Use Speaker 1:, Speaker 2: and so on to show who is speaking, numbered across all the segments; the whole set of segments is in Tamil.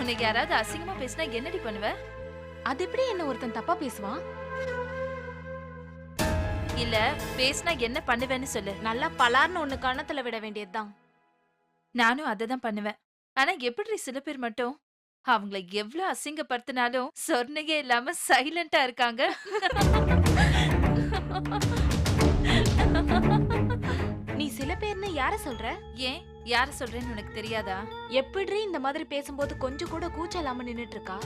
Speaker 1: உனக்கு யாராவது அசிங்கமா பேசினா என்னடி பண்ணுவ?
Speaker 2: அது எப்படி என்ன ஒருத்தன் தப்பா பேசுவான்?
Speaker 1: இல்ல பேசினா என்ன பண்ணுவேன்னு சொல்லு.
Speaker 2: நல்லா பலார்னு ஒண்ணு கணத்துல விட வேண்டியதுதான்.
Speaker 1: நானும் அததான் பண்ணுவேன். ஆனா எப்படி சில பேர் மட்டும் அவங்கள எவ்வளவு அசிங்கப்படுத்தினாலும் சொர்ணையே இல்லாம சைலண்டா இருக்காங்க.
Speaker 2: நீ சில பேர்னு யார சொல்ற?
Speaker 1: ஏன் யார சொல்றேன்னு உனக்கு தெரியாதா?
Speaker 2: எப்படி இந்த மாதிரி பேசும்போது கொஞ்சம் கூட கூச்சம் இல்லாம நின்னுட்டு இருக்கா?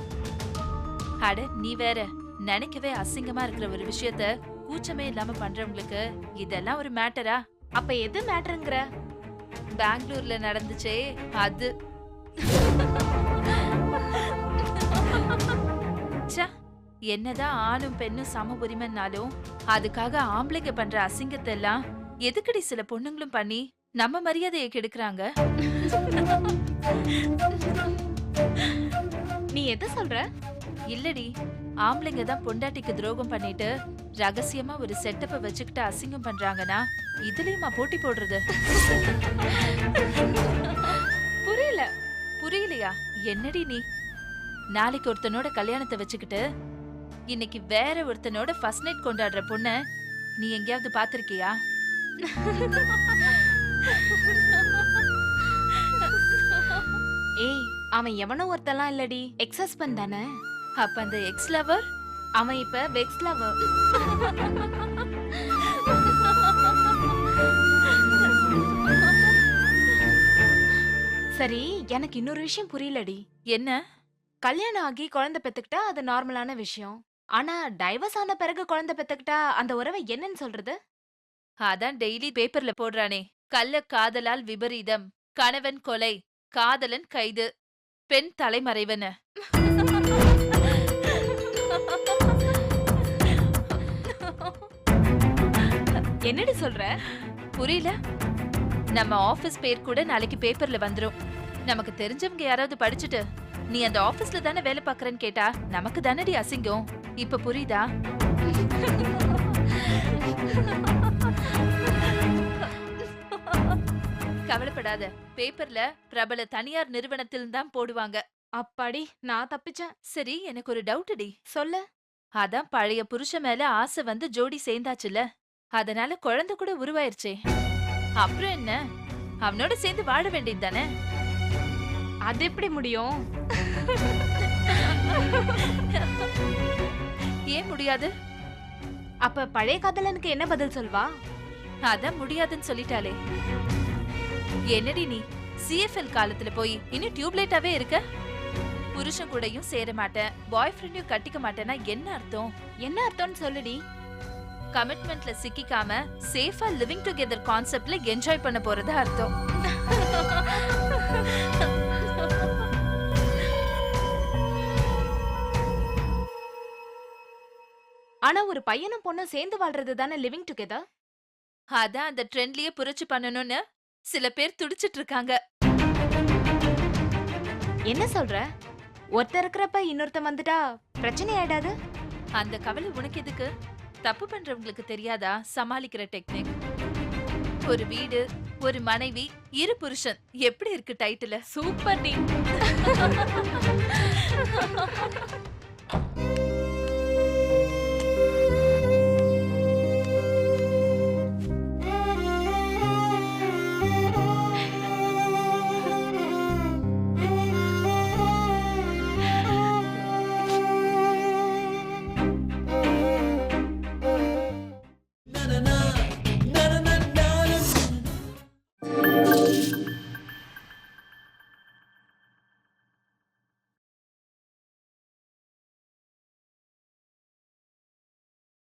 Speaker 1: அட நீ வேற, நினைக்கவே அசிங்கமா இருக்கிற ஒரு விஷயத்த கூச்சமே இல்லாம பண்றவங்களுக்கு இதெல்லாம் ஒரு மேட்டரா?
Speaker 2: அப்ப எது மேட்டருங்கற?
Speaker 1: பெங்களூர்ல நடந்துச்சே அது. ச்சே, என்னதான் ஆணும் பெண்ணும் சம உரிமைனாலும் அதுக்காக ஆம்பளைங்க பண்ற அசிங்கத்தை எல்லாம் எதுக்கடி சில பொண்ணுங்களும் பண்ணி நம்ம மரியாதையை கெடுக்குறாங்க?
Speaker 2: நீ எதை சொல்ற?
Speaker 1: இல்லடி, ஆம்பளைங்க தான் பொண்டாட்டிக்கு துரோகம் பண்ணிட்டு ரகசியமா ஒரு செட்டப்ப வச்சுக்கிட்டு அசிங்கம் பண்றாங்கன்னா இதுலயுமா போட்டி போடுறது?
Speaker 2: புரியல.
Speaker 1: புரியலையா? என்னடி நீ நாளைக்கு ஒருத்தனோட கல்யாணத்தை வச்சுக்கிட்டு இன்னைக்கு வேற ஒருத்தனோட ஃபர்ஸ்ட் நைட் கொண்டாடுற பொண்ண நீ எங்கேயாவது பாத்திருக்கியா?
Speaker 2: ஏய், அவன் எவனோ ஒருத்தலாம் இல்லடி, எக்ஸ் ஹஸ்பண்ட் தானே.
Speaker 1: அப்ப அந்த எக்ஸ் லவர்
Speaker 2: அவன் இப்ப வெக்ஸ் லவர். சரி, எனக்கு இன்னொரு விஷயம் புரியலடி.
Speaker 1: என்ன?
Speaker 2: கல்யாணம் ஆகி குழந்தை பெத்துக்கிட்டா அது நார்மலான விஷயம். ஆனா டைவர்ஸ் ஆன பிறகு குழந்தை பெத்துக்கிட்டா அந்த உறவை என்னன்னு சொல்றது?
Speaker 1: அதான் டெய்லி பேப்பர்ல போடுறானே, கள்ள காதலால் விபரீதம், கணவன் கொலை, காதலன் கைது, பெண் தலைமறைவன.
Speaker 2: என்னடி சொல்ற?
Speaker 1: புரியல? நம்ம ஆபீஸ் பேர் கூட நாளைக்கு பேப்பர்ல வந்துரும். நமக்கு தெரிஞ்சவங்க யாராவது படிச்சுட்டு நீ அந்த ஆபீஸ்ல தானே வேலை பாக்குறேன்னு கேட்டா நமக்கு தானடி அசிங்கம். இப்ப புரியுதா? கவலைப்படாத, பேப்பர்ல பிரபல தனியார் நிறுவனத்தில் தான் போடுவாங்க.
Speaker 2: அப்பாடி, நான் தப்பிச்சேன்.
Speaker 1: சரி, எனக்கு ஒரு டவுட் அடி.
Speaker 2: சொல்லு.
Speaker 1: அதான் பழைய புருஷன் மேல ஆசை வந்து ஜோடி சேர்ந்தாச்சுல, அதனால குழந்தை கூட உருவாயிருச்சே. அப்புறம் என்ன, அவனோட சேர்ந்து வாழ வேண்டியது தானே?
Speaker 2: அது எப்படி முடியும்?
Speaker 1: ஏன் முடியாது?
Speaker 2: அப்ப பழைய காதலனுக்கு என்ன பதில் சொல்வா?
Speaker 1: அதான் முடியாதுன்னு சொல்லிட்டாளே. என்னடி நீ சிஎஃப்எல் காலத்துல போய் இன்னும் டியூப்லைட்டாவே இருக்க? புருஷன் கூடயும் சேர மாட்டேன், பாய் ஃப்ரெண்டையும் கட்டிக்க மாட்டேன்னா என்ன அர்த்தம்?
Speaker 2: என்ன அர்த்தம்னு சொல்லுடி.
Speaker 1: கமிட்மெண்ட்ல சிக்கிக்காம சேஃபா லிவிங் டுகெதர் கான்செப்ட்ல என்ஜாய் பண்ண போறது அர்த்தம்.
Speaker 2: ஆனா ஒரு பையனும் பொண்ணும் சேர்ந்து வாழ்றது தானே லிவிங் டுகெதர்.
Speaker 1: அதான் அந்த ட்ரெண்ட்லயே புரட்சி பண்ணணும்னு சில பேர் துடிச்சிட்டு இருக்காங்க.
Speaker 2: என்ன சொல்ற? ஒருத்தர் இருக்கிறப்ப இன்னொருத்தன் வந்துட்டா பிரச்சனை ஆயிடாது?
Speaker 1: அந்த கவலை உனக்கு எதுக்கு? தப்பு பண்றவங்களுக்கு தெரியாதா சமாளிக்கிற டெக்னிக்? ஒரு வீடு, ஒரு மனைவி, இரு புருஷன், எப்படி இருக்கு டைட்டில்?
Speaker 2: Super D.